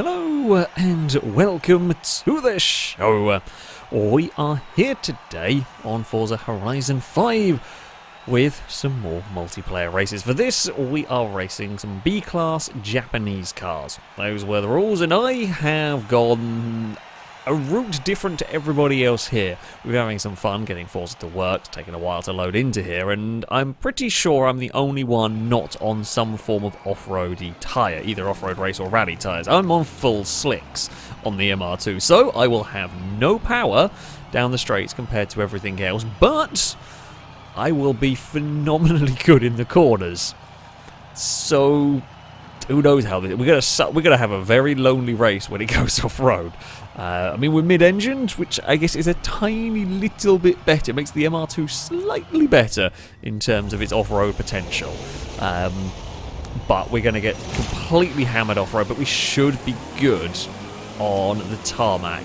Hello and welcome to the show. We are here today on Forza Horizon 5 with some more multiplayer races. For this, we are racing some B-class Japanese cars. Those were the rules, and I have gone a route different to everybody else here. We're having some fun getting Forza to work, it's taking a while to load into here, and I'm pretty sure I'm the only one not on some form of off-roady tyre, either off-road race or rally tyres. I'm on full slicks on the MR2, so I will have no power down the straights compared to everything else, but I will be phenomenally good in the corners. So who knows how this... We're gonna have a very lonely race when it goes off-road. I mean, we're mid-engined, which I guess is a tiny little bit better. It makes the MR2 slightly better in terms of its off-road potential. But we're going to get completely hammered off-road, but we should be good on the tarmac,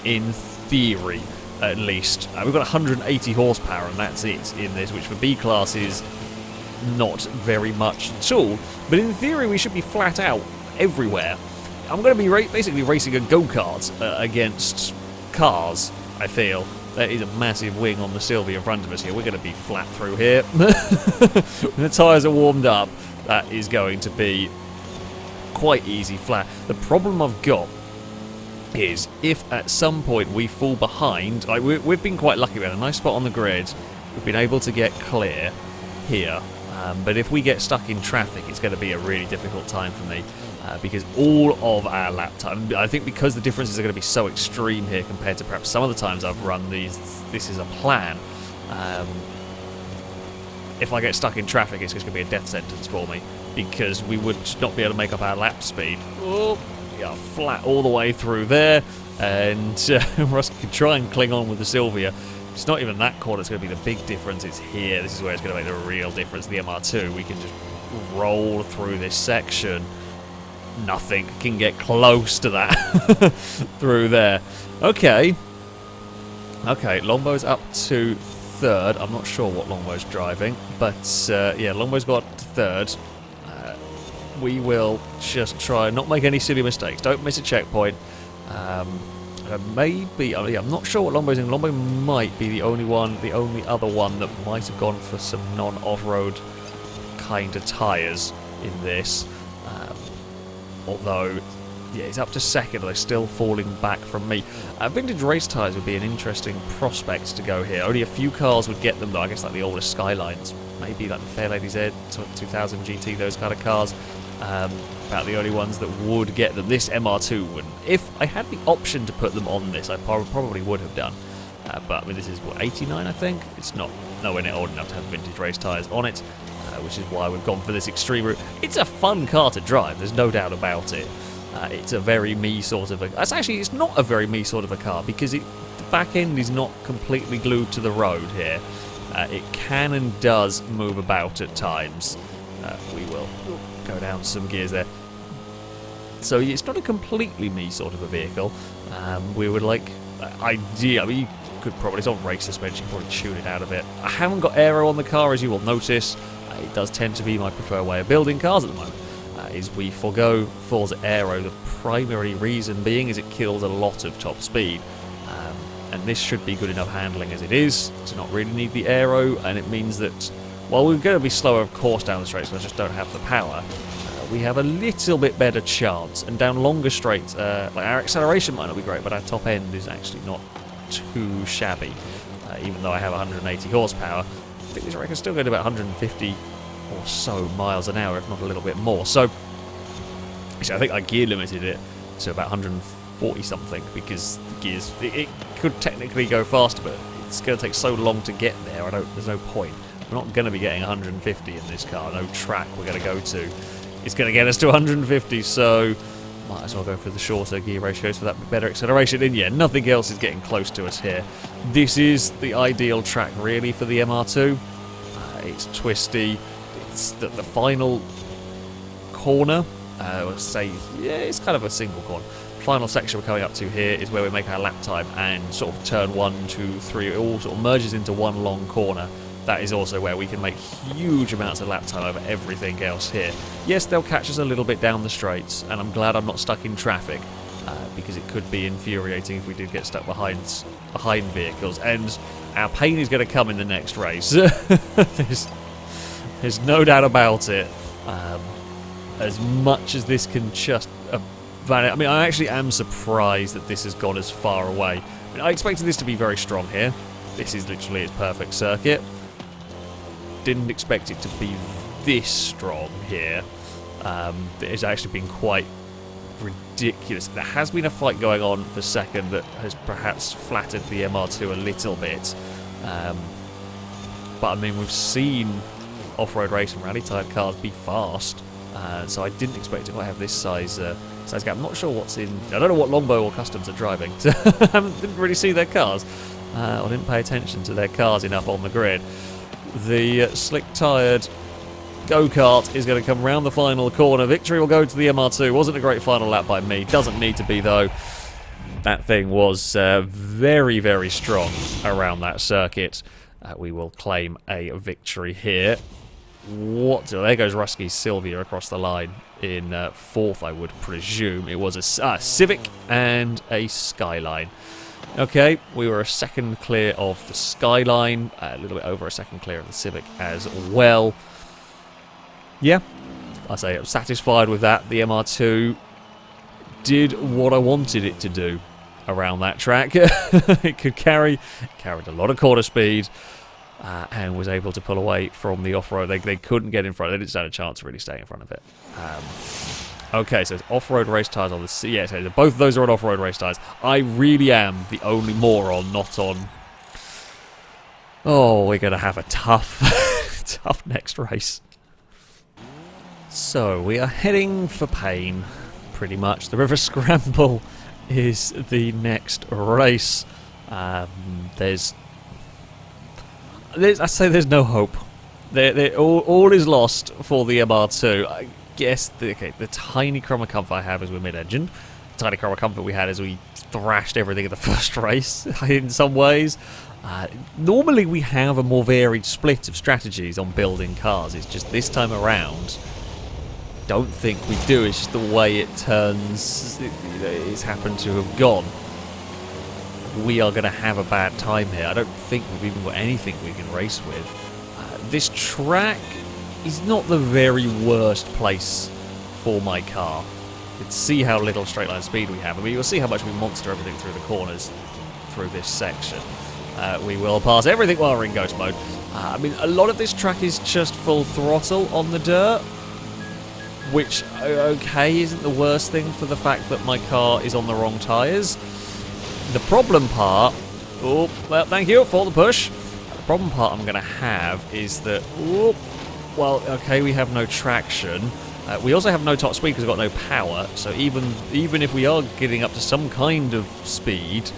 in theory, at least. We've got 180 horsepower, and that's it in this, which for B-class is not very much at all. But in theory, we should be flat out everywhere. I'm going to be basically racing a go-kart against cars, I feel. There is a massive wing on the Sylvia in front of us here. We're going to be flat through here. When the tyres are warmed up, that is going to be quite easy flat. The problem I've got is if at some point we fall behind, like we've been quite lucky, we had a nice spot on the grid, we've been able to get clear here, but if we get stuck in traffic, it's going to be a really difficult time for me. Because all of our lap time, I think because the differences are going to be so extreme here compared to perhaps some of the times I've run these, this is a plan. If I get stuck in traffic, it's just going to be a death sentence for me, because we would not be able to make up our lap speed. Oh, yeah, flat all the way through there, and Russ can try and cling on with the Sylvia. It's not even that corner that's going to be the big difference, it's here. This is where it's going to make the real difference. The MR2, we can just roll through this section. Nothing can get close to that through there. Okay, Longbow's up to third. I'm not sure what Longbow's driving, but yeah, Longbow's got third. We will just try and not make any silly mistakes. Don't miss a checkpoint. Maybe, I'm not sure what Longbow's in. Longbow might be the only other one that might have gone for some non-off-road kind of tyres in this. Although, yeah, he's up to second, they're still falling back from me. Vintage race tyres would be an interesting prospect to go here. Only a few cars would get them, though. I guess like the older Skylines, maybe like the FairLady's Z, 2000 GT, those kind of cars. About the only ones that would get them. This MR2 wouldn't. If I had the option to put them on this, I probably would have done. But I mean, this is, what, 89, I think? It's not nowhere near old enough to have vintage race tyres on it. Which is why we've gone for this extreme route. It's a fun car to drive, there's no doubt about it. It's a very me sort of a... It's not a very me sort of a car, because the back end is not completely glued to the road here. It can and does move about at times. We will go down some gears there. So it's not a completely me sort of a vehicle. We would like... idea. I mean, you could probably... It's on race suspension, probably tune it out of it. I haven't got aero on the car, as you will notice. It does tend to be my preferred way of building cars at the moment, is we forgo Forza Aero. The primary reason being is it kills a lot of top speed, and this should be good enough handling as it is to not really need the aero, and it means that while we're going to be slower of course down the straights because I just don't have the power, we have a little bit better chance, and down longer straights, like our acceleration might not be great, but our top end is actually not too shabby, even though I have 180 horsepower. I think this record still going to about 150 or so miles an hour, if not a little bit more. So, actually, I think I gear limited it to about 140 something, because the gears, it could technically go faster, but it's going to take so long to get there. There's no point. We're not going to be getting 150 in this car. No track we're going to go to is going to get us to 150. So, might as well go for the shorter gear ratios for that better acceleration. And yeah, nothing else is getting close to us here. This is the ideal track, really, for the MR2. It's twisty. It's the final corner. Let's say, yeah, it's kind of a single corner. Final section we're coming up to here is where we make our lap time, and sort of turn 1, 2, 3. It all sort of merges into one long corner. that is also where we can make huge amounts of lap time over everything else here. Yes, they'll catch us a little bit down the straights, and I'm glad I'm not stuck in traffic, because it could be infuriating if we did get stuck behind vehicles, and our pain is going to come in the next race. There's no doubt about it. As much as this can just vanish, I mean, I actually am surprised that this has gone as far away. I mean, I expected this to be very strong here. This is literally its perfect circuit. Didn't expect it to be this strong here. It's actually been quite ridiculous. There has been a fight going on for second that has perhaps flattered the MR2 a little bit. But I mean, we've seen off-road race and rally-type cars be fast. So I didn't expect it to have this size gap. I'm not sure what's in... I don't know what Longbow or Customs are driving. I didn't really see their cars. I didn't pay attention to their cars enough on the grid. The slick-tyred go-kart is going to come round the final corner. Victory will go to the MR2. Wasn't a great final lap by me. Doesn't need to be, though. That thing was very, very strong around that circuit. We will claim a victory here. There goes Rusky Sylvia across the line in fourth, I would presume. It was a Civic and a Skyline. Okay, we were a second clear of the Skyline, a little bit over a second clear of the Civic as well. Yeah, I say I'm satisfied with that. The MR2 did what I wanted it to do around that track. It could carried a lot of quarter speed. And was able to pull away from the off-road. They couldn't get in front. They didn't stand a chance to really stay in front of it. Okay, so it's off-road race tyres on the... Yeah, so both of those are on off-road race tyres. I really am the only moron not on... Oh, we're going to have a tough, tough next race. So, we are heading for pain, pretty much. The River Scramble is the next race. I say there's no hope. All is lost for the MR2. I guess the tiny crumb of comfort I have is we're mid-engine. The tiny crumb of comfort we had is we thrashed everything in the first race in some ways. Normally we have a more varied split of strategies on building cars. It's just this time around, don't think we do. It's just the way it turns. It's happened to have gone. We are going to have a bad time here. I don't think we've even got anything we can race with. This track is not the very worst place for my car. You can see how little straight line speed we have. I mean, you'll see how much we monster everything through the corners through this section. We will pass everything while we're in ghost mode. I mean, a lot of this track is just full throttle on the dirt, which, okay, isn't the worst thing for the fact that my car is on the wrong tyres. The problem part... Oh, well, thank you for the push. The problem part I'm going to have is that... Oh, well, okay, we have no traction. We also have no top speed because we've got no power. So even if we are getting up to some kind of speed...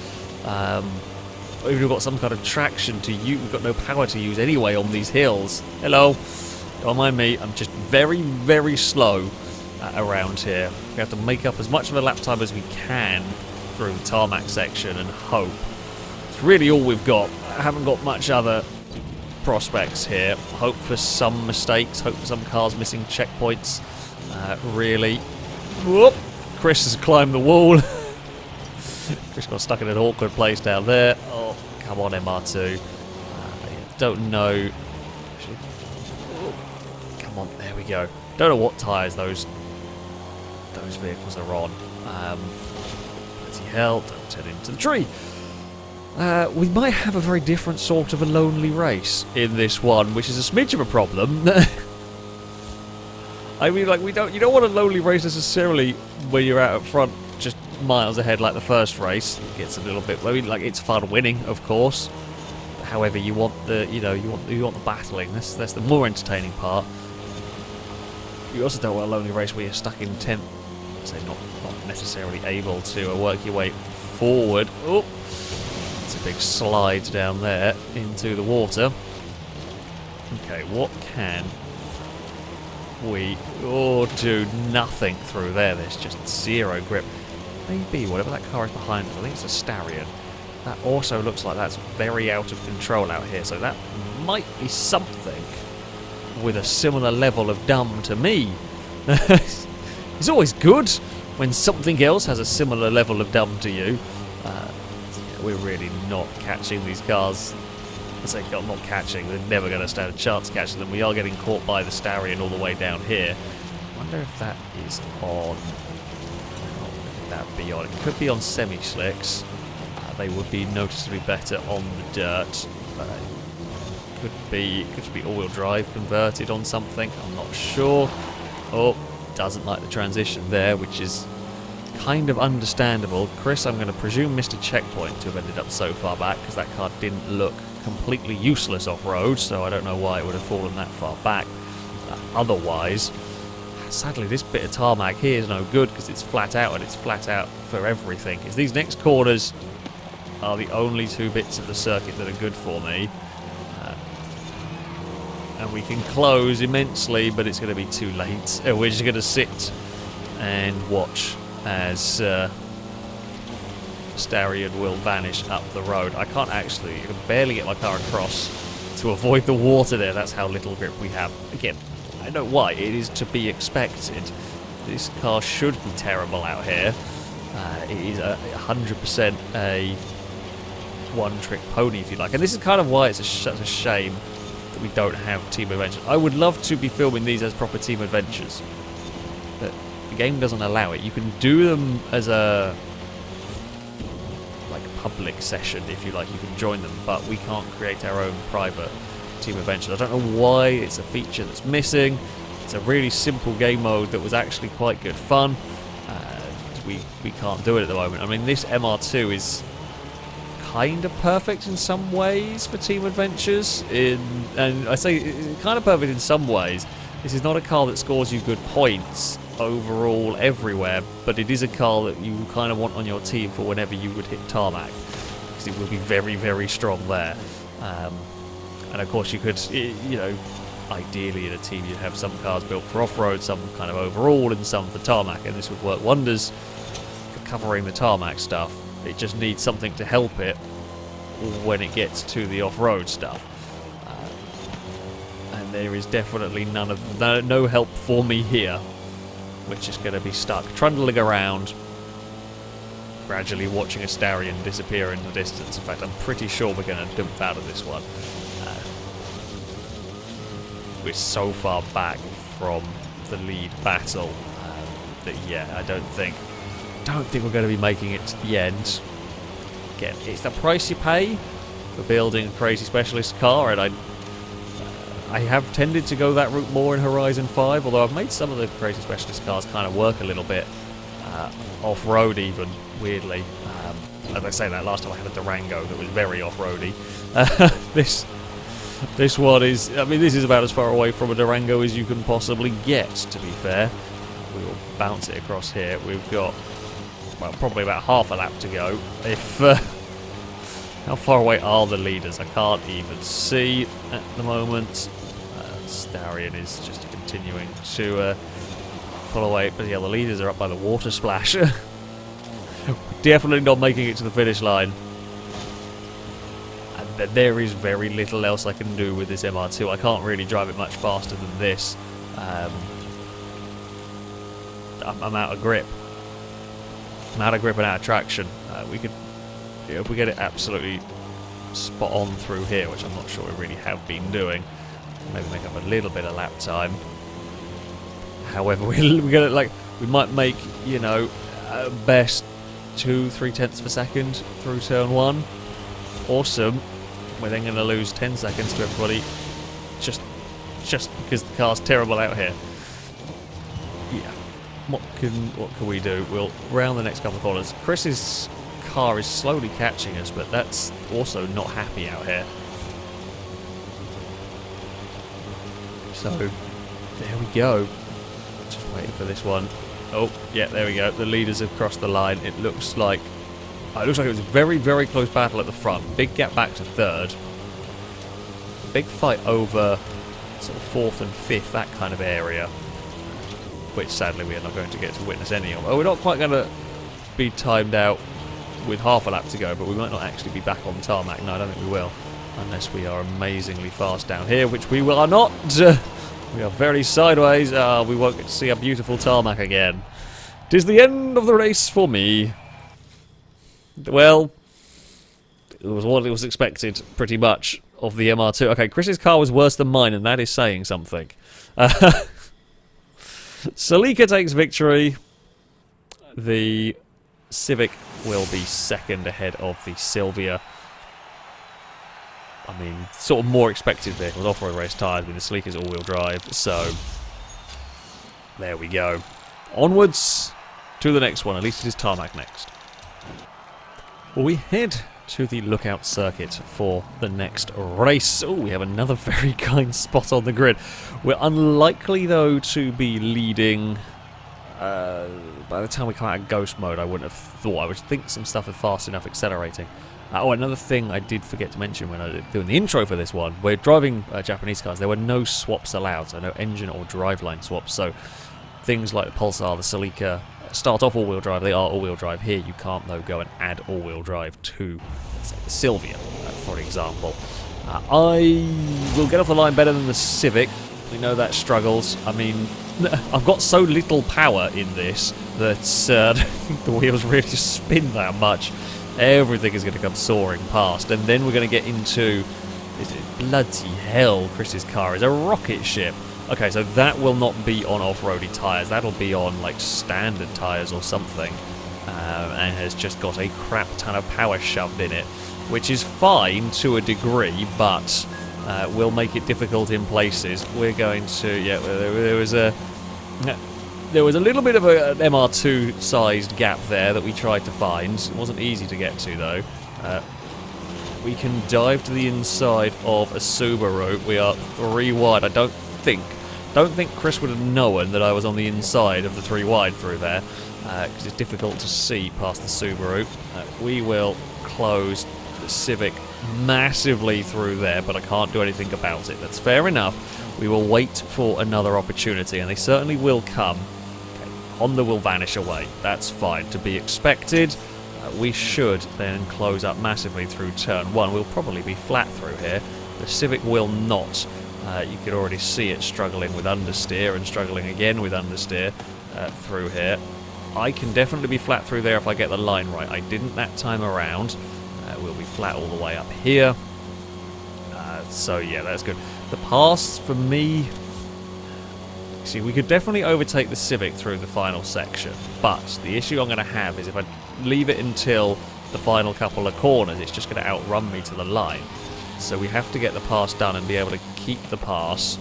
even if we've got some kind of traction to use, we've got no power to use anyway on these hills. Hello. Don't mind me. I'm just very, very slow around here. We have to make up as much of a lap time as we can through the tarmac section and hope. It's really all we've got. I haven't got much other prospects here. Hope for some mistakes. Hope for some cars missing checkpoints. Really. Whoop! Chris has climbed the wall. Chris got stuck in an awkward place down there. Oh, come on, MR2. Don't know. Oh, come on, there we go. Don't know what tyres those vehicles are on. Hell, don't turn into the tree. We might have a very different sort of a lonely race in this one, which is a smidge of a problem. I mean, like, you don't want a lonely race necessarily when you're out up front, just miles ahead like the first race. It gets a little bit. I mean, like, it's fun winning, of course. However, you want the battling. That's the more entertaining part. You also don't want a lonely race where you're stuck in 10th. So not necessarily able to work your way forward. Oh, it's a big slide down there into the water. Okay, what can we... Oh, do nothing through there. There's just zero grip. Maybe whatever that car is behind us, I think it's a Starion. That also looks like that's very out of control out here, so that might be something with a similar level of dumb to me. It's always good when something else has a similar level of dumb to you. We're really not catching these cars. I say not catching, they're never going to stand a chance catching them. We are getting caught by the Starion all the way down here. I wonder if that is on... That would be on. It could be on semi-slicks. They would be noticeably better on the dirt. Could be all-wheel drive converted on something. I'm not sure. Oh, doesn't like the transition there, which is kind of understandable. Chris, I'm going to presume missed a checkpoint to have ended up so far back, because that car didn't look completely useless off-road, so I don't know why it would have fallen that far back. Otherwise, sadly, this bit of tarmac here is no good because it's flat out, and it's flat out for everything. Is these next corners are the only two bits of the circuit that are good for me. And we can close immensely, but it's going to be too late. We're just going to sit and watch as Starion will vanish up the road. I can barely get my car across to avoid the water there. That's how little grip we have. Again, I know why. It is to be expected. This car should be terrible out here. It is 100% a one-trick pony, if you like. And this is kind of why it's such a shame that we don't have team adventures. I would love to be filming these as proper team adventures, but the game doesn't allow it. You can do them as a public session, if you like. You can join them, but we can't create our own private team adventure. I don't know why. It's a feature that's missing. It's a really simple game mode that was actually quite good fun. We can't do it at the moment. I mean, this MR2 is kind of perfect in some ways for team adventures. And I say it's kind of perfect in some ways. This is not a car that scores you good points overall everywhere, but it is a car that you kind of want on your team for whenever you would hit tarmac, because it will be very, very strong there. And of course you could, you know, ideally in a team you'd have some cars built for off-road, some kind of overall, and some for tarmac, and this would work wonders for covering the tarmac stuff. It just needs something to help it when it gets to the off-road stuff. And there is definitely no help for me here. We're just going to be stuck trundling around, gradually watching a Starion disappear in the distance. In fact, I'm pretty sure we're going to dump out of this one. We're so far back from the lead battle that, yeah, I don't think we're going to be making it to the end. Again, it's the price you pay for building a crazy specialist car, and I have tended to go that route more in Horizon 5, although I've made some of the crazy specialist cars kind of work a little bit off-road even, weirdly. As I say that, last time I had a Durango that was very off-roady. This one is, I mean, this is about as far away from a Durango as you can possibly get, to be fair. We will bounce it across here. We've got, well, probably about half a lap to go. If how far away are the leaders? I can't even see at the moment. Starion is just continuing to pull away, but yeah, the leaders are up by the water splash. Definitely not making it to the finish line. And there is very little else I can do with this MR2. I can't really drive it much faster than this. I'm out of grip. I'm out of grip and out of traction. We could, if we get it absolutely spot on through here, which I'm not sure we really have been doing, maybe make up a little bit of lap time. However, we get it, like, we might make, you know, best 2-3 tenths of a second through turn 1. Awesome. We're then going to lose 10 seconds to everybody, just because the car's terrible out here. Yeah. What can we do? We'll round the next couple of corners. Chris's car is slowly catching us, but that's also not happy out here. So there we go. Just waiting for this one. Oh, yeah, there we go. The leaders have crossed the line. It looks like it was a very, very close battle at the front. Big gap back to third. Big fight over sort of fourth and fifth, that kind of area, which sadly we are not going to get to witness any of. Oh, we're not quite going to be timed out with half a lap to go, but we might not actually be back on tarmac. No, I don't think we will. Unless we are amazingly fast down here, which we are not. We are very sideways. We won't get to see a beautiful tarmac again. 'Tis the end of the race for me. Well, it was what it was expected, pretty much, of the MR2. Okay, Chris's car was worse than mine, and that is saying something. Celica takes victory. The Civic will be second ahead of the Silvia. I mean, sort of more expected vehicles, off-road race tyres. I mean, the Celica's all-wheel drive, so there we go. Onwards to the next one. At least it is tarmac next. Well, we head to the lookout circuit for the next race. Oh, we have another very kind spot on the grid. We're unlikely, though, to be leading. By the time we come out of ghost mode, I wouldn't have thought. I would think some stuff is fast enough accelerating. Oh, another thing I did forget to mention when I was doing the intro for this one, we're driving Japanese cars. There were no swaps allowed, so no engine or driveline swaps. So things like the Pulsar, the Celica, start off all-wheel drive. They are all-wheel drive here. You can't, though, go and add all-wheel drive to, let's say, the Silvia, for example. I will get off the line better than the Civic. We know that struggles. I mean, I've got so little power in this that I don't think the wheels really spin that much. Everything is going to come soaring past, and then we're going to get into bloody hell. Chris's car is a rocket ship. Okay, so that will not be on off-roady tyres. That'll be on like standard tyres or something, and has just got a crap ton of power shoved in it, which is fine to a degree, but will make it difficult in places. We're going to there was a little bit of an MR2 sized gap there that we tried to find. It wasn't easy to get to, though. We can dive to the inside of a Subaru. We are 3 wide. I don't think Chris would have known that I was on the inside of the 3 wide through there, because it's difficult to see past the Subaru. We will close the Civic massively through there, but I can't do anything about it. That's fair enough. We will wait for another opportunity, and they certainly will come. Okay, Honda will vanish away. That's fine, to be expected. We should then close up massively through turn 1. We'll probably be flat through here. The Civic will not. You could already see it struggling with understeer and struggling again with understeer through here. I can definitely be flat through there if I get the line right. I didn't that time around. We'll be flat all the way up here. So yeah, that's good. The pass for me... See, we could definitely overtake the Civic through the final section, but the issue I'm going to have is if I leave it until the final couple of corners, it's just going to outrun me to the line. So we have to get the pass done and be able to keep the pass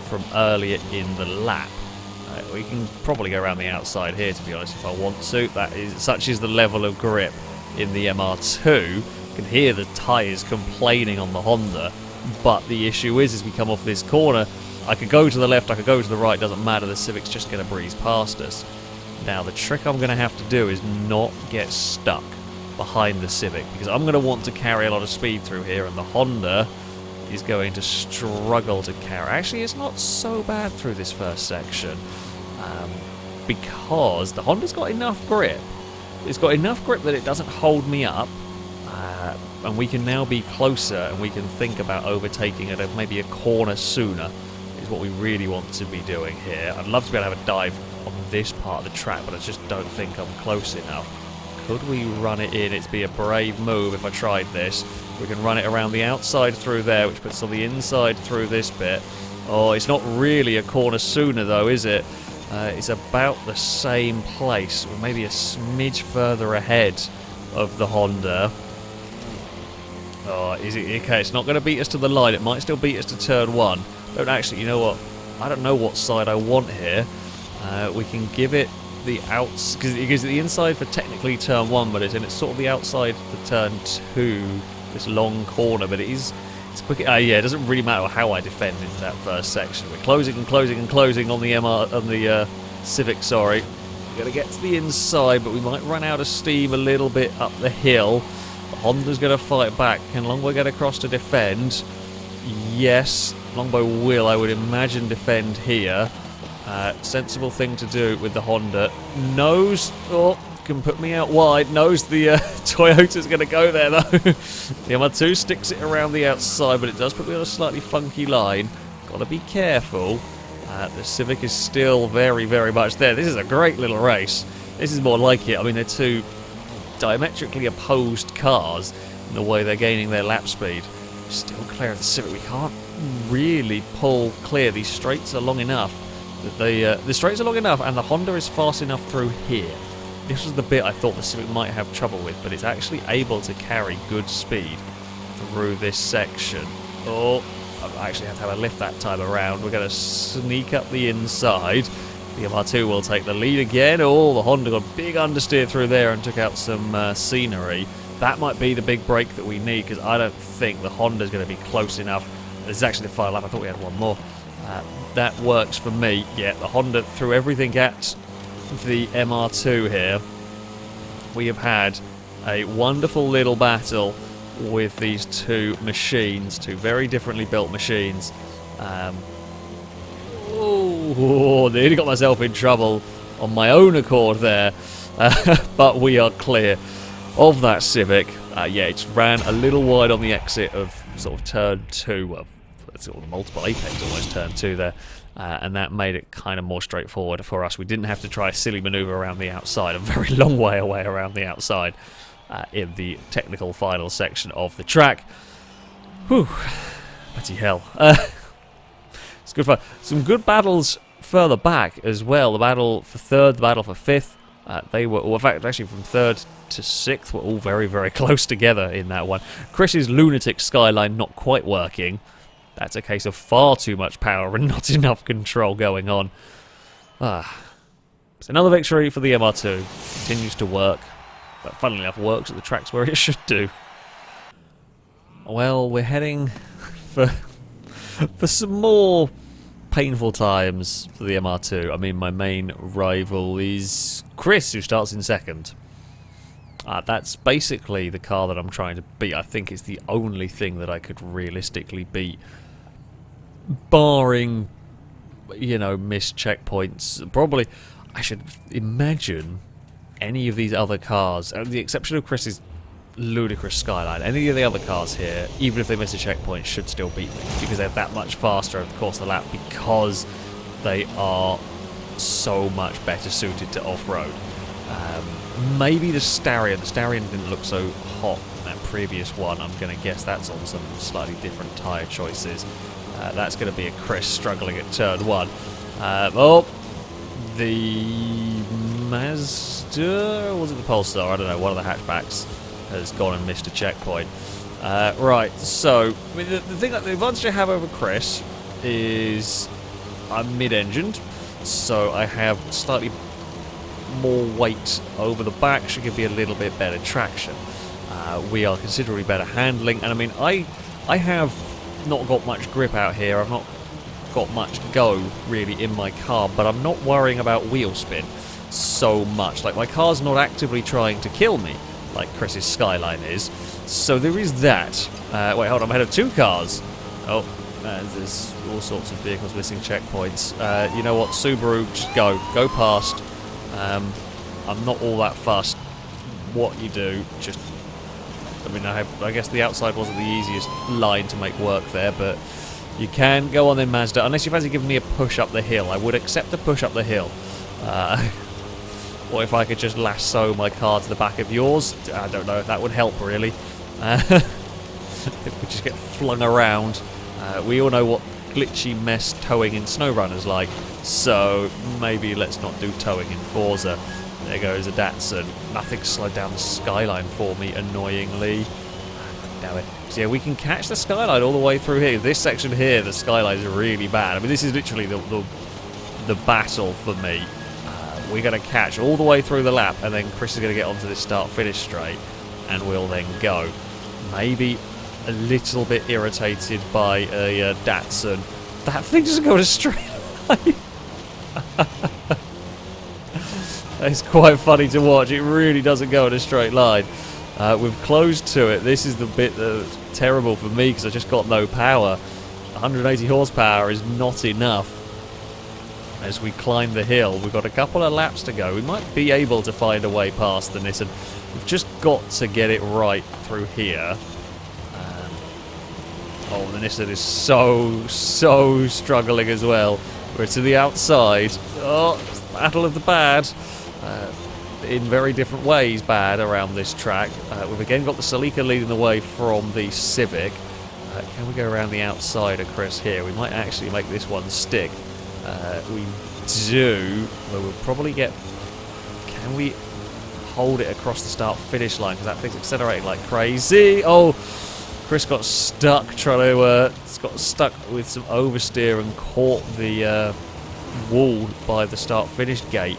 from earlier in the lap. We can probably go around the outside here, to be honest, if I want to. Such is the level of grip in the MR2. You can hear the tyres complaining on the Honda, but the issue is, as we come off this corner, I could go to the left, I could go to the right, doesn't matter, the Civic's just going to breeze past us. Now, the trick I'm going to have to do is not get stuck behind the Civic, because I'm going to want to carry a lot of speed through here, and the Honda is going to struggle to carry. Actually, it's not so bad through this first section, because the Honda's got enough grip. It's got enough grip that it doesn't hold me up, and we can now be closer, and we can think about overtaking at maybe a corner sooner, is what we really want to be doing here. I'd love to be able to have a dive on this part of the track, but I just don't think I'm close enough. Could we run it in? It'd be a brave move if I tried this. We can run it around the outside through there, which puts on the inside through this bit. Oh, it's not really a corner sooner, though, is it? It's about the same place, or maybe a smidge further ahead of the Honda. Oh, is it okay? It's not going to beat us to the line. It might still beat us to turn 1. Don't actually, you know what? I don't know what side I want here. We can give it the outs, because it gives it the inside for technically turn 1, but it's sort of the outside for turn 2. This long corner, but it's quick. Yeah, it doesn't really matter how I defend into that first section. We're closing and closing and closing on the Civic. Sorry, we're gonna get to the inside, but we might run out of steam a little bit up the hill. The Honda's gonna fight back. Can Longbow get across to defend? Yes, Longbow will, I would imagine, defend here. Sensible thing to do with the Honda. Nose. Oh, can put me out wide. Knows the Toyota's going to go there, though. The MR2 sticks it around the outside, but it does put me on a slightly funky line. Got to be careful. The Civic is still very, very much there. This is a great little race. This is more like it. I mean, they're two diametrically opposed cars in the way they're gaining their lap speed. Still clear of the Civic. We can't really pull clear. These straights are long enough. The straights are long enough, and the Honda is fast enough through here. This was the bit I thought the Civic might have trouble with, but it's actually able to carry good speed through this section. Oh, I actually have to have a lift that time around. We're going to sneak up the inside. The MR2 will take the lead again. Oh, the Honda got a big understeer through there and took out some scenery. That might be the big break that we need, because I don't think the Honda's going to be close enough. This is actually the final lap. I thought we had one more. That works for me. Yeah, the Honda threw everything at the MR2 here. We have had a wonderful little battle with these two machines, two very differently built machines. Oh, nearly got myself in trouble on my own accord there, but we are clear of that Civic. Yeah, it ran a little wide on the exit of sort of turn 2, well, sort of multiple apex, almost turn 2 there, and that made it kind of more straightforward for us. We didn't have to try a silly manoeuvre around the outside, a very long way away around the outside in the technical final section of the track. Whew, bloody hell. It's good fun. Some good battles further back as well. The battle for 3rd, the battle for 5th. They were, well, in fact, actually from 3rd to 6th were all very, very close together in that one. Chris's lunatic skyline not quite working. That's a case of far too much power and not enough control going on. It's another victory for the MR2. Continues to work, but funnily enough works at the tracks where it should do. Well, we're heading for some more painful times for the MR2. I mean, my main rival is Chris, who starts in 2nd. That's basically the car that I'm trying to beat. I think it's the only thing that I could realistically beat, barring, you know, missed checkpoints. Probably, I should imagine any of these other cars, with the exception of Chris's ludicrous skyline, any of the other cars here, even if they miss a checkpoint, should still beat me, because they're that much faster over the course of the lap, because they are so much better suited to off-road. Maybe the Starion. The Starion didn't look so hot in that previous one. I'm going to guess that's on some slightly different tyre choices. That's going to be a Chris struggling at turn 1. Oh, the Mazda, or was it the Polestar? I don't know, one of the hatchbacks has gone and missed a checkpoint. Right, so the advantage I have over Chris is I'm mid-engined, so I have slightly more weight over the back, should give me a little bit better traction. We are considerably better handling, and I mean, I have not got much grip out here. I've not got much go really in my car, but I'm not worrying about wheel spin so much. Like, my car's not actively trying to kill me like Chris's Skyline is, so there is that. Wait, hold on, I'm ahead of 2 cars. Oh, there's all sorts of vehicles missing checkpoints. You know what, Subaru, just go past. I'm not all that fussed what you do, just, I mean, I guess the outside wasn't the easiest line to make work there, but you can go on then, Mazda, unless you fancy giving me a push up the hill. I would accept a push up the hill. Or if I could just lasso my car to the back of yours, I don't know if that would help really. If we just get flung around. We all know what glitchy mess towing in SnowRunner's like, so maybe let's not do towing in Forza. There goes a Datsun. Nothing slowed down the Skyline for me, annoyingly. Damn it. So yeah, we can catch the Skyline all the way through here. This section here, the Skyline is really bad. I mean, this is literally the battle for me. We're going to catch all the way through the lap, and then Chris is going to get onto this start-finish straight, and we'll then go. Maybe a little bit irritated by a Datsun. That thing doesn't go in a straight line. It's quite funny to watch. It really doesn't go in a straight line. We've closed to it. This is the bit that's terrible for me because I just got no power. 180 horsepower is not enough. as we climb the hill. We've got a couple of laps to go. We might be able to find a way past the Nissan. We've just got to get it right through here. Oh, the Nissan is so struggling as well. We're to the outside. Oh, battle of the bad. In very different ways bad around this track. We've again got the Celica leading the way from the Civic. Can we go around the outside of Chris here? We might actually make this one stick. We do. Well, we'll probably get... Can we hold it across the start-finish line? Because that thing's accelerating like crazy. Oh, Chris got stuck trying to... got stuck with some oversteer and caught the wall by the start-finish gate.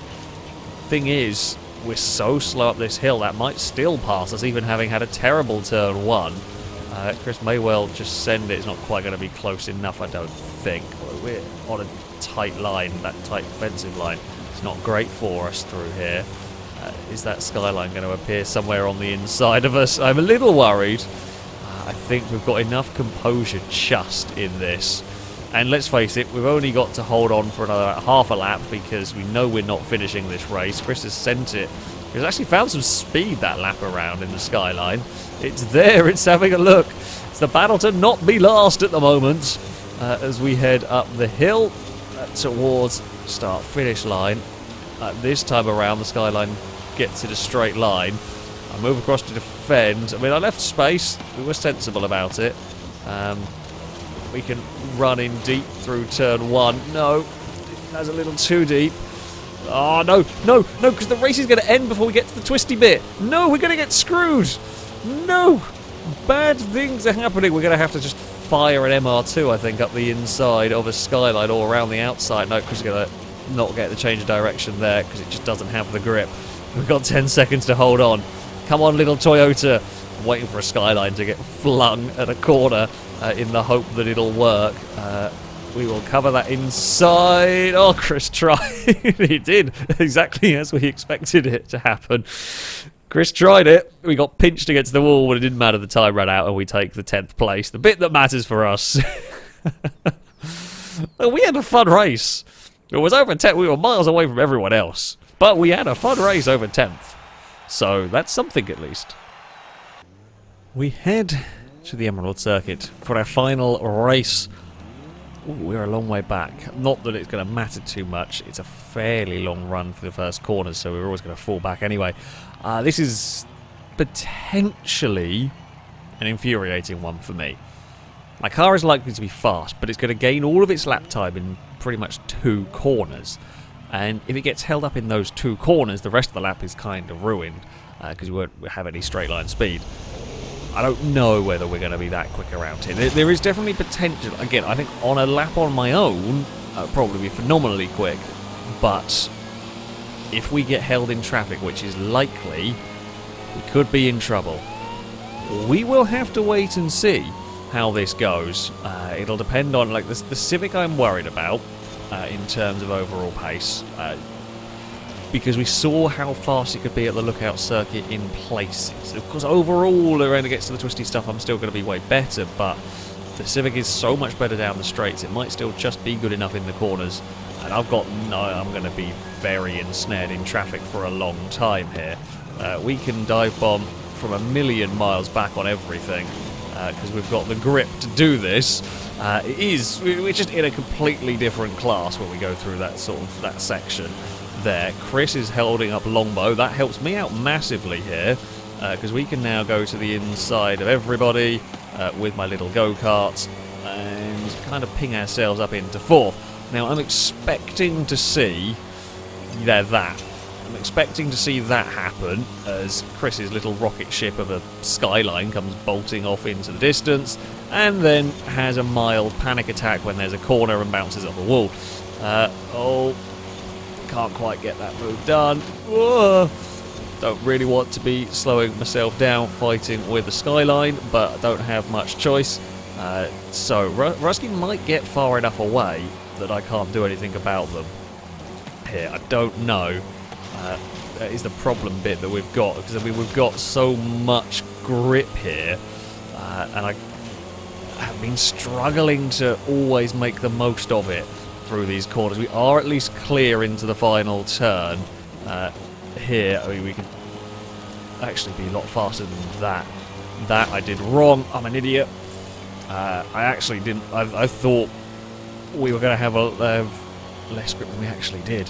Thing is, we're so slow up this hill that might still pass us, even having had a terrible turn one. Chris may well just send it. It's not quite going to be close enough, I don't think. We're on a tight line, that tight defensive line. It's not great for us through here. Is that skyline going to appear somewhere on the inside of us? I'm a little worried. I think we've got enough composure just in this. And let's face it, we've only got to hold on for another half a lap because we know we're not finishing this race. Chris has sent it. He's actually found some speed that lap around in the skyline. It's there, it's having a look. It's the battle to not be last at the moment as we head up the hill towards start-finish line. This time around, the skyline gets in a straight line. I move across to defend. I mean, I left space. We were sensible about it. We can run in deep through turn one. No, that's a little too deep. Oh, no, because the race is going to end before we get to the twisty bit. No, we're going to get screwed. No, bad things are happening. We're going to have to just fire an MR2, I think, up the inside of a skyline or around the outside. No, Chris is going to not get the change of direction there because it just doesn't have the grip. We've got 10 seconds to hold on. Come on, little Toyota. I'm waiting for a skyline to get flung at a corner in the hope that it'll work. We will cover that inside. Oh, Chris tried. He did, exactly as we expected it to happen. Chris tried it. We got pinched against the wall, but it didn't matter. The time ran out, and we take the 10th place. The bit that matters for us. We had a fun race. It was over 10. We were miles away from everyone else. But we had a fun race over 10th. So that's something at least. We head to the Emerald Circuit for our final race. Ooh, we're a long way back. Not that it's going to matter too much. It's a fairly long run for the first corners, so we're always going to fall back anyway. This is potentially an infuriating one for me. My car is likely to be fast, but it's going to gain all of its lap time in pretty much 2 corners. And if it gets held up in those 2 corners, the rest of the lap is kind of ruined because we won't have any straight line speed. I don't know whether we're going to be that quick around here. There is definitely potential. Again, I think on a lap on my own, I'll probably be phenomenally quick. But if we get held in traffic, which is likely, we could be in trouble. We will have to wait and see how this goes. It'll depend on, like, the Civic I'm worried about in terms of overall pace. Because we saw how fast it could be at the Lookout Circuit in places. Of course, overall, when it gets to the twisty stuff, I'm still going to be way better, but the Civic is so much better down the straights. It might still just be good enough in the corners, and I'm going to be very ensnared in traffic for a long time here. We can dive bomb from a million miles back on everything, because we've got the grip to do this. We're just in a completely different class when we go through that that section. There, Chris is holding up Longbow. That helps me out massively here because we can now go to the inside of everybody with my little go-kart and kind of ping ourselves up into 4th. Now I'm expecting to see that. I'm expecting to see that happen as Chris's little rocket ship of a skyline comes bolting off into the distance and then has a mild panic attack when there's a corner and bounces off a wall. Can't quite get that move done. Whoa. Don't really want to be slowing myself down fighting with the skyline, but I don't have much choice. So Rusky might get far enough away that I can't do anything about them here. I don't know. That is the problem bit that we've got, because I mean we've got so much grip here, and I have been struggling to always make the most of it. through these corners. We are at least clear into the final turn here. I mean, we could actually be a lot faster than that. That I did wrong. I'm an idiot. I actually didn't. I thought we were going to have less grip than we actually did.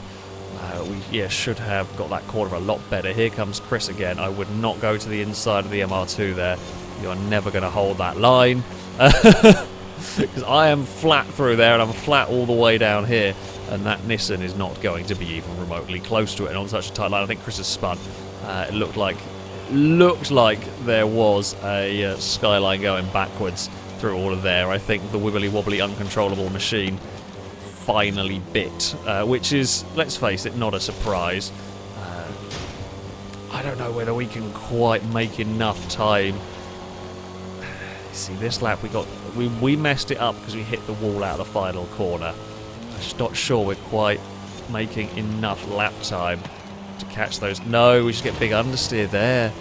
We should have got that corner a lot better. Here comes Chris again. I would not go to the inside of the MR2 there. You are never going to hold that line. Because I am flat through there and I'm flat all the way down here. And that Nissan is not going to be even remotely close to it. And on such a tight line, I think Chris has spun. It looked like there was a skyline going backwards through all of there. I think the wibbly wobbly uncontrollable machine finally bit, which is, let's face it, not a surprise. I don't know whether we can quite make enough time. See, this lap we messed it up because we hit the wall out of the final corner. I'm just not sure we're quite making enough lap time to catch those. No, we just get big understeer there.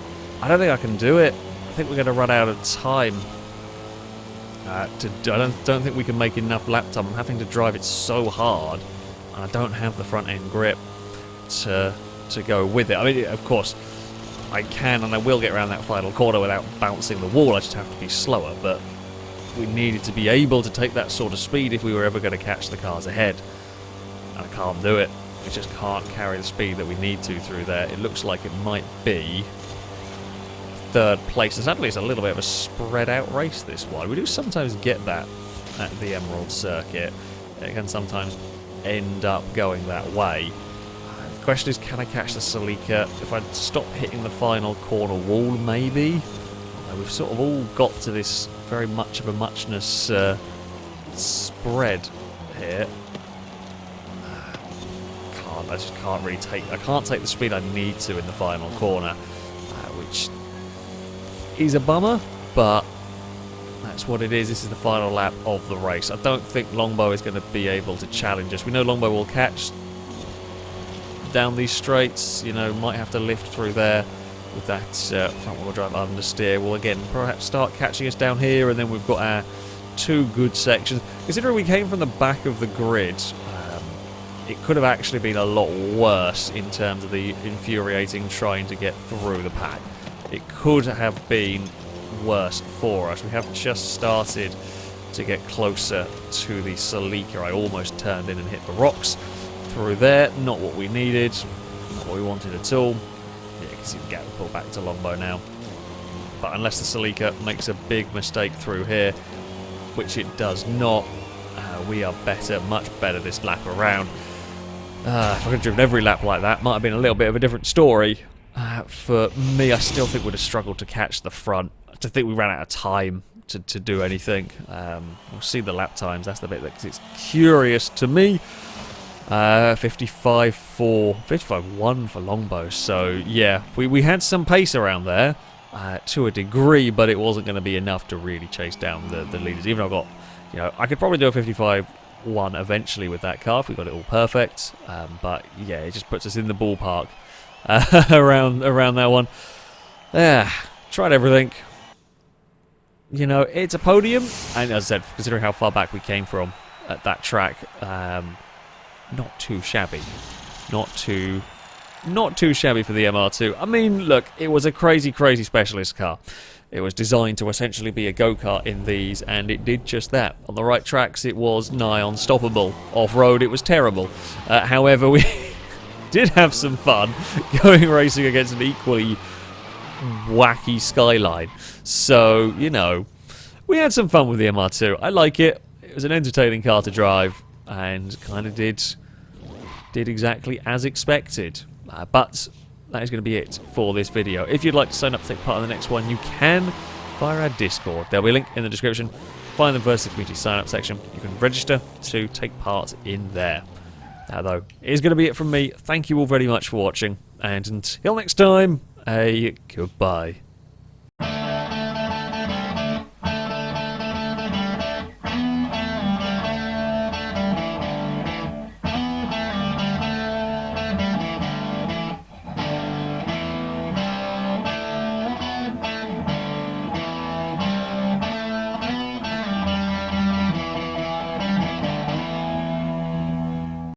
I don't think I can do it. I think we're going to run out of time. I don't think we can make enough lap time. I'm having to drive it so hard, and I don't have the front end grip to go with it. I mean, of course, I can and I will get around that final corner without bouncing the wall. I just have to be slower, but we needed to be able to take that sort of speed if we were ever going to catch the cars ahead. And I can't do it. We just can't carry the speed that we need to through there. It looks like it might be third place. And sadly, it's a little bit of a spread out race, this one. We do sometimes get that at the Emerald Circuit. It can sometimes end up going that way. The question is, can I catch the Celica? If I stop hitting the final corner wall, maybe? We've sort of all got to this very much of a muchness spread here. I just can't really I can't take the speed I need to in the final corner, which is a bummer, but that's what it is. This is the final lap of the race. I don't think Longbow is going to be able to challenge us. We know Longbow will catch down these straights, you know, might have to lift through there with that front wheel drive understeer. Will again perhaps start catching us down here, and then we've got our two good sections. Considering we came from the back of the grid, it could have actually been a lot worse in terms of the infuriating trying to get through the pack. It could have been worse for us. We have just started to get closer to the Celica. I almost turned in and hit the rocks through there. Not what we needed, not what we wanted at all. Yeah, you can see the gap pull back to Longbow now. But unless the Celica makes a big mistake through here, which it does not, we are better, much better this lap around. If I could have driven every lap like that, might have been a little bit of a different story. For me, I still think we'd have struggled to catch the front. I think we ran out of time to do anything. We'll see the lap times. That's the bit that's curious to me. 55-1 for Longbow. So yeah, we had some pace around there to a degree, but it wasn't going to be enough to really chase down the leaders. Even though I got, you know, I could probably do a 55-1 eventually with that car if we got it all perfect. But yeah, it just puts us in the ballpark around that one. Yeah, tried everything. You know, it's a podium, and as I said, considering how far back we came from at that track, not too shabby. Not too shabby for the MR2. I mean, look, it was a crazy specialist car. It was designed to essentially be a go-kart in these, and it did just that. On the right tracks, it was nigh unstoppable. Off-road, it was terrible. However, we did have some fun going racing against an equally wacky skyline. So, you know, we had some fun with the MR2. I like it. It was an entertaining car to drive, and kind of did exactly as expected. But that is going to be it for this video. If you'd like to sign up to take part in the next one, you can via our Discord. There'll be a link in the description. Find them first in the community sign-up section. You can register to take part in there. Now, though, it is going to be it from me. Thank you all very much for watching, and until next time, a goodbye.